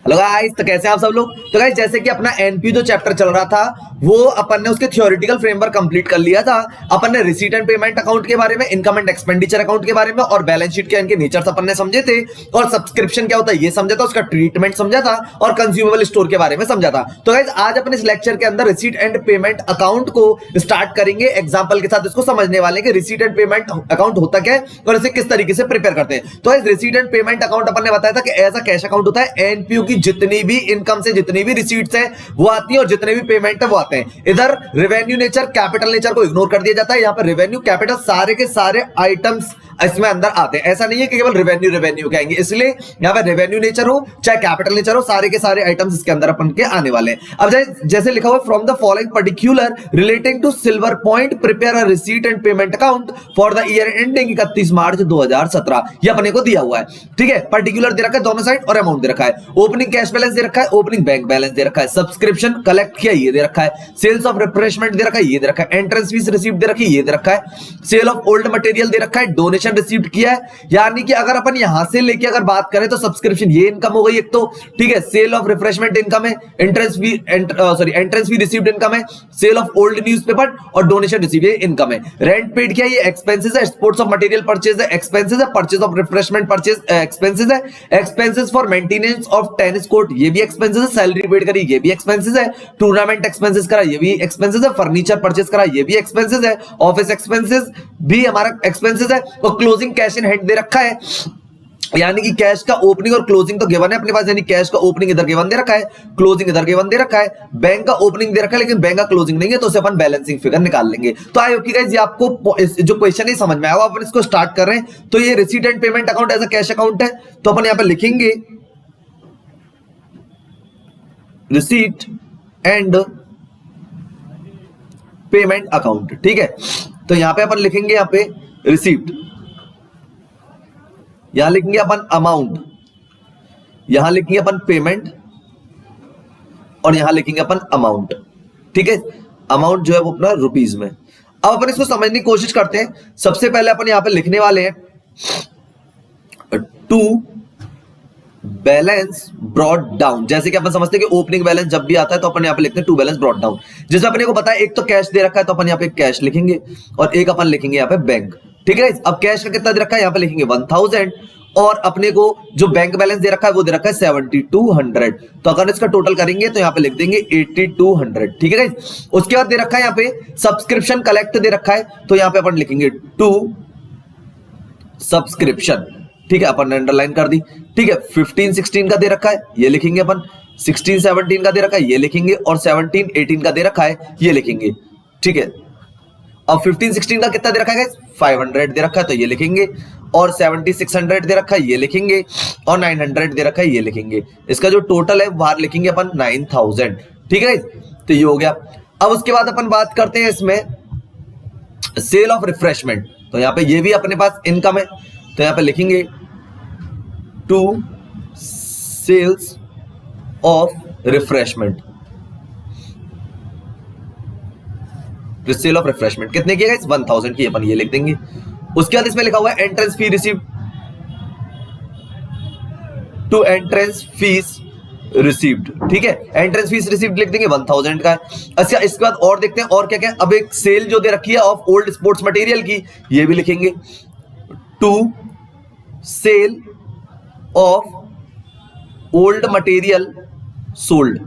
Hello guys, तो कैसे हैं आप सब लोग। तो गाइस जैसे कि अपना एनपीयू जो चैप्टर चल रहा था वो अपन ने उसके थ्योरेटिकल फ्रेमवर्क कंप्लीट कर लिया था। अपन ने रिसीट एंड पेमेंट अकाउंट के बारे में, इनकम एंड एक्सपेंडिचर अकाउंट के बारे में और बैलेंस शीट के इनके नेचर्स अपन ने समझे थे, और सब्सक्रिप्शन क्या होता है ये समझा था, उसका ट्रीटमेंट समझा था, और कंज्यूमेबल स्टोर के बारे में समझा था। तो गाइस आज अपन इस लेक्चर के अंदर रिसीट एंड पेमेंट अकाउंट को स्टार्ट करेंगे, एग्जांपल के साथ इसको समझने वाले कि रिसीट एंड पेमेंट अकाउंट होता क्या है और इसे किस तरीके से प्रिपेयर करते हैं। तो guys receipt and payment account अपन ने बताया था कि ऐसा कैश अकाउंट होता है, एनपीयू की जितनी भी इनकम से जितनी भी रिसीट्स है वो आती है और जितने भी पेमेंट है वो आते हैं। इधर रेवेन्यू नेचर, कैपिटल नेचर को इग्नोर कर दिया जाता है। यहाँ पर रेवेन्यू, कैपिटल सारे के सारे आइटम्स इसमें अंदर आते हैं। ऐसा नहीं है कि केवल रेवेन्यू रेवेन्यू कहेंगे, इसलिए यहाँ पर रेवेन्यू नेचर हो चाहे कैपिटल नेचर हो, सारे के सारे आइटम्स इसके अंदर अपन के आने वाले हैं। अब जैसे लिखा हुआ from the following particular relating to silver point prepare a receipt and payment account for the year ending 31 March 2017। ये अपने को दिया हुआ है, ठीक है। पर्टिकुलर दे रखा है दोनों साइड और अमाउंट दे रखा है। ओपनिंग कैश बैलेंस दे रखा है, ओपनिंग बैंक बैलेंस दे रखा है, सब्सक्रिप्शन कलेक्ट किया ये दे रखा है, सेल्स ऑफ रिफ्रेशमेंट दे रखा है ये दे रखा है, एंट्रेंस फीस रिसीव्ड दे रखी है ये दे रखा है, सेल ऑफ ओल्ड मटेरियल दे रखा है, डोनेशन रिसीव्ड किया है। यानी कि अगर अपन यहां से लेके अगर बात करें तो सब्सक्रिप्शन ये इनकम हो गई एक तो, ठीक है। सेल ऑफ रिफ्रेशमेंट इनकम है, एंट्रेंस फी रिसीव्ड इनकम है, सेल ऑफ ओल्ड न्यूज़पेपर और डोनेशन रिसीव्ड इनकम है। रेंट पेड किया ये एक्सपेंसेस है, एक्सपोर्ट्स ऑफ मटेरियल परचेज है एक्सपेंसेस है, purchase of refreshment purchase expenses है, expenses for maintenance of tennis court ये भी एक्सपेंसेस है, सैलरी पेड करी ये भी एक्सपेंसेस है, टूर्नामेंट एक्सपेंसेस करा ये भी एक्सपेंसेस है, फर्नीचर परचेज करा ये भी एक्सपेंसेस है, ऑफिस एक्सपेंसेस भी हमारा एक्सपेंसेस है, और क्लोजिंग कैश इन हैंड दे रखा है। यानी कि कैश का ओपनिंग और क्लोजिंग तो गिवन है अपने पास, यानी कैश का ओपनिंग इधर गिवन दे रखा है, क्लोजिंग इधर गिवन दे रखा है, बैंक का ओपनिंग दे रखा है लेकिन बैंक का क्लोजिंग नहीं है, तो उसे अपन बैलेंसिंग फिगर निकाल लेंगे। तो आई होप कि गाइस ये आपको जो क्वेश्चन है समझ में आया। अपन इसको स्टार्ट कर रहे हैं। तो ये receipt and payment account as a cash account है, तो अपन यहां पर लिखेंगे रिसीट एंड पेमेंट अकाउंट, ठीक है। तो यहां पे अपन लिखेंगे यहां पे रिसीट, यहां लिखेंगे अपन अमाउंट, यहां लिखेंगे अपन पेमेंट और यहां लिखेंगे अपन अमाउंट, ठीक है। अमाउंट जो है वो अपना रुपीज में। अब अपन इसको समझने की कोशिश करते हैं। सबसे पहले अपन यहां पे लिखने वाले हैं टू बैलेंस ब्रॉट डाउन। जैसे कि अपन समझते हैं कि ओपनिंग बैलेंस जब भी आता है तो अपन यहां पे लिखते हैं टू बैलेंस ब्रॉट डाउन। जैसे अपने को पता है एक तो कैश दे रखा है तो अपन यहां पे कैश लिखेंगे और एक अपन लिखेंगे यहां पे बैंक, ठीक है। अब कैश का कितना दे रखा है यहां पे लिखेंगे 1000 और अपने को जो बैंक बैलेंस दे रखा है वो दे रखा है 7200। तो अगर इसका टोटल करेंगे तो यहां पे लिख देंगे 8200, ठीक है गाइस। उसके बाद दे रखा है यहां पे सब्सक्रिप्शन कलेक्ट दे रखा है, तो यहां पे अपन लिखेंगे टू सब्सक्रिप्शन, ठीक है। अपन ने अंडरलाइन कर दी, ठीक है। 15-16 का दे रखा है ये लिखेंगे अपन, 16-17 का दे रखा है ये लिखेंगे और 17-18 का दे रखा है ये लिखेंगे, ठीक है। अब 15-16 का कितना दे रखा है 500 दे रखा है तो ये लिखेंगे, और 7600 दे रखा है ये लिखेंगे, और 900 दे रखा है ये लिखेंगे। इसका जो टोटल है बाहर लिखेंगे अपन 9000, ठीक है। तो ये हो गया। अब उसके बाद अपन बात करते हैं इसमें सेल ऑफ रिफ्रेशमेंट। तो यहां पे ये भी अपने पास इनकम है, तो यहां पे लिखेंगे to sales of refreshment, sale of refreshment कितने की है 1000 की, अपन ये लिख देंगे। उसके बाद इसमें लिखा हुआ है entrance fee receive to entrance fees received, ठीक है। एंट्रेंस फीस रिसीव्ड लिख देंगे 1000 का है। अच्छा इसके बाद और देखते हैं और क्या क्या। अब एक सेल जो दे रखी है ऑफ ओल्ड स्पोर्ट्स मटेरियल की ये भी लिखेंगे to sale of old material sold,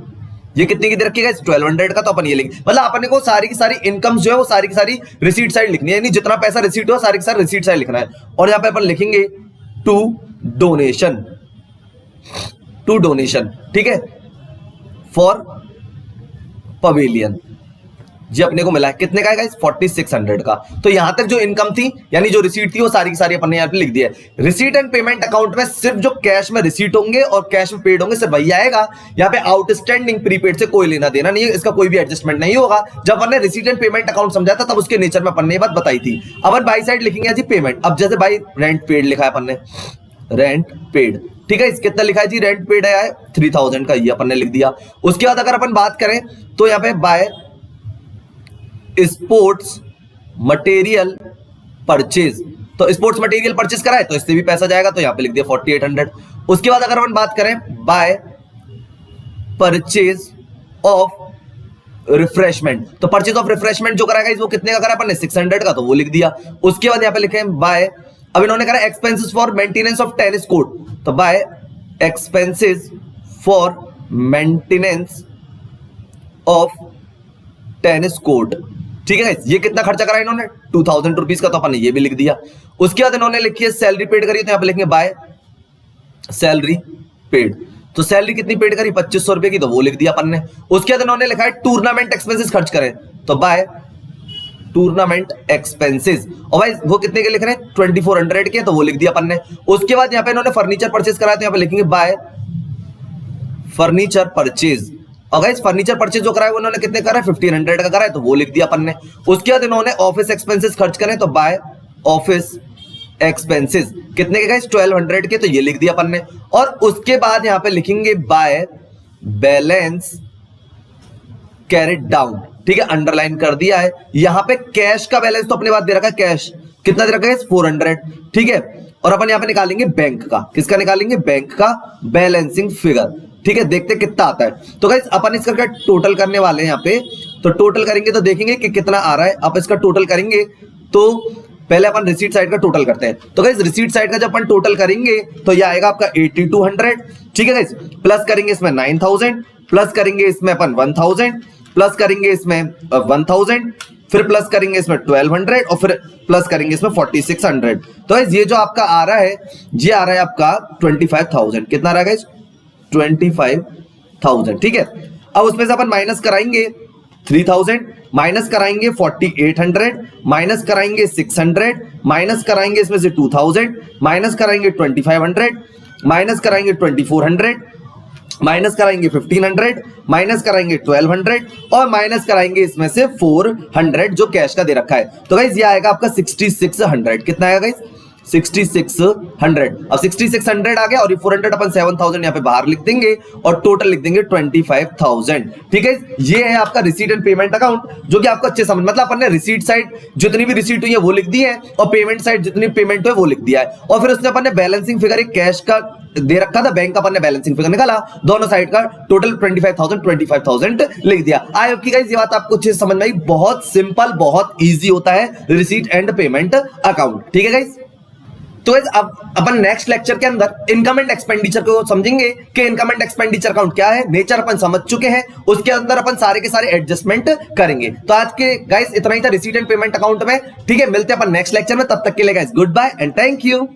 ये कितने की दे रखी है 1200 का, तो अपन ये लिखेंगे। मतलब अपने को सारी की सारी इनकम जो है वो सारी की सारी रिसीट साइड लिखनी है, यानी जितना पैसा रिसीट हो सारी की सारी रिसीट साइड लिखना है। और यहां पे अपन लिखेंगे टू डोनेशन, ठीक है, फॉर पवेलियन। ये अपने को मिला है कितने का है 4600 का। तो यहां तक जो इनकम थी यानी जो रिसीट थी वो सारी की सारी अपन ने यहां पे लिख दिया है। रिसीट एंड पेमेंट अकाउंट में सिर्फ जो कैश में रिसीट होंगे और कैश में पेड होंगे सिर्फ वही आएगा। यहां पे आउटस्टैंडिंग प्रीपेड से कोई लेना देना नहीं है, इसका कोई भी एडजस्टमेंट नहीं होगा। जब अपन ने रिसीट एंड पेमेंट अकाउंट समझा था तब उसके नेचर में अपन ने ये बात बताई थी। अपन बाई साइड लिखेंगे जी पेमेंट। अब जैसे बाई रेंट पेड लिखा है अपन ने, रेंट पेड, ठीक है। कितना लिखा है जी रेंट पेड है 3000 का, ये अपन ने लिख दिया। उसके बाद अगर अपन बात करें तो यहां पे बाय स्पोर्ट्स मटेरियल परचेज, तो स्पोर्ट्स मटेरियल परचेज करा है तो इससे भी पैसा जाएगा, तो यहां पे लिख दिया 4800। उसके बाद अगर अपन बात करें बाय परचेज ऑफ रिफ्रेशमेंट। तो परचेज ऑफ रिफ्रेशमेंट जो करा वो कितने का करा अपन ने 600 का, तो वो लिख दिया। उसके बाद यहाँ पे लिखे बाय, अब इन्होंने करा expenses for maintenance of tennis court, तो by expenses for maintenance of tennis court. ठीक है गाइस, ये कितना खर्चा करा इन्होंने 2000 रुपीज का, तो अपन ने ये भी लिख दिया। उसके बाद इन्होंने लिखी है सैलरी पेड करी, तो यहाँ पे लिखेंगे बाय सैलरी पेड। तो सैलरी कितनी पेड करी 2500 रुपए की, तो वो लिख दिया अपन ने। उसके बाद इन्होंने लिखा है टूर्नामेंट एक्सपेंसेस खर्च करें, तो बाय टूर्नामेंट एक्सपेंसेस, और भाई वो कितने के लिख रहे हैं 2400 के, तो वो लिख दिया अपन ने। उसके बाद यहाँ पे इन्होंने फर्नीचर परचेज कराया, तो यहाँ पे लिखेंगे बाय फर्नीचर परचेज। और गाइस फर्नीचर परचेज जो कराया उन्होंने कितने करा है 1500 का करा है, तो वो लिख दिया अपन ने। उसके बाद इन्होंने ऑफिस एक्सपेंसेस खर्च करें, तो बाय ऑफिस एक्सपेंसेस कितने के गाइस 1200 के, तो ये लिख दिया अपन ने। और उसके बाद यहां पे लिखेंगे बाय बैलेंस कैरिड डाउन। ठीक है, अंडरलाइन कर दिया है। यहां पे कैश का बैलेंस तो अपने बात दे रखा है, कैश कितना दे रखा है 400। ठीक है, और अपन यहां पे निकालेंगे बैंक का, किसका निकालेंगे बैंक का बैलेंसिंग फिगर। ठीक है, देखते कितना आता है। तो गाइस अपन इसका क्या टोटल करने वाले हैं यहाँ पे, तो टोटल करेंगे तो देखेंगे कि कितना आ रहा है। आप इसका टोटल करेंगे तो पहले अपन रिसीट साइड का टोटल करते हैं। तो गाइस रिसीट साइड का जब अपन टोटल करेंगे तो ये आएगा आपका 8200। ठीक है गाइस, प्लस करेंगे इसमें 9000, प्लस करेंगे इसमें अपन 1000, प्लस करेंगे इसमें 1000, फिर प्लस करेंगे इसमें 1200 और फिर प्लस करेंगे इसमें 4600। तो गाइस ये जो आपका आ रहा है, ये आ रहा है आपका 25000। कितना आ रहा है गाइस 25,000। ठीक है, अब उसमें से अपन माइनस कराएंगे 3000, माइनस कराएंगे 4800, माइनस कराएंगे 600, माइनस कराएंगे इसमें से 2000, माइनस कराएंगे 2500, माइनस कराएंगे 2400, माइनस कराएंगे 1500, माइनस कराएंगे 1200 और माइनस कराएंगे इसमें से 400 जो कैश का दे रखा है। तो गाइस ये आएगा आपका 6600। कितना आएगा गाइस 6600। अब 6600 आ गया और ये 400 अपन 7000 यहाँ पे बाहर लिख देंगे और टोटल लिख देंगे 25000। ठीक है, ये है आपका रिसीट एंड पेमेंट अकाउंट, जो कि आपको अच्छे समझ, मतलब अपन ने रिसीट साइड जितनी भी रिसीट हुई है वो लिख दी है और पेमेंट साइड जितनी पेमेंट हुई वो लिख दिया है। और फिर उसने अपन ने बैलेंसिंग फिगर एक कैश का दे रखा था, बैंक का अपन ने बैलेंसिंग फिगर निकाला, दोनों साइड का टोटल 25000 लिख दिया। आई होप कि गाइस ये बात आपको अच्छे से समझ में आई। बहुत सिंपल, बहुत इजी होता है रिसीट एंड पेमेंट अकाउंट। ठीक है गाइस, तो अब अपन नेक्स्ट लेक्चर के अंदर इनकम एंड एक्सपेंडिचर को समझेंगे कि इनकम एंड एक्सपेंडिचर अकाउंट क्या है, नेचर अपन समझ चुके हैं, उसके अंदर अपन सारे के सारे एडजस्टमेंट करेंगे। तो आज के गाइस इतना ही था रिसीट एंड पेमेंट अकाउंट में। ठीक है, मिलते हैं अपन नेक्स्ट लेक्चर में, तब तक के लिए guys good bye and thank you.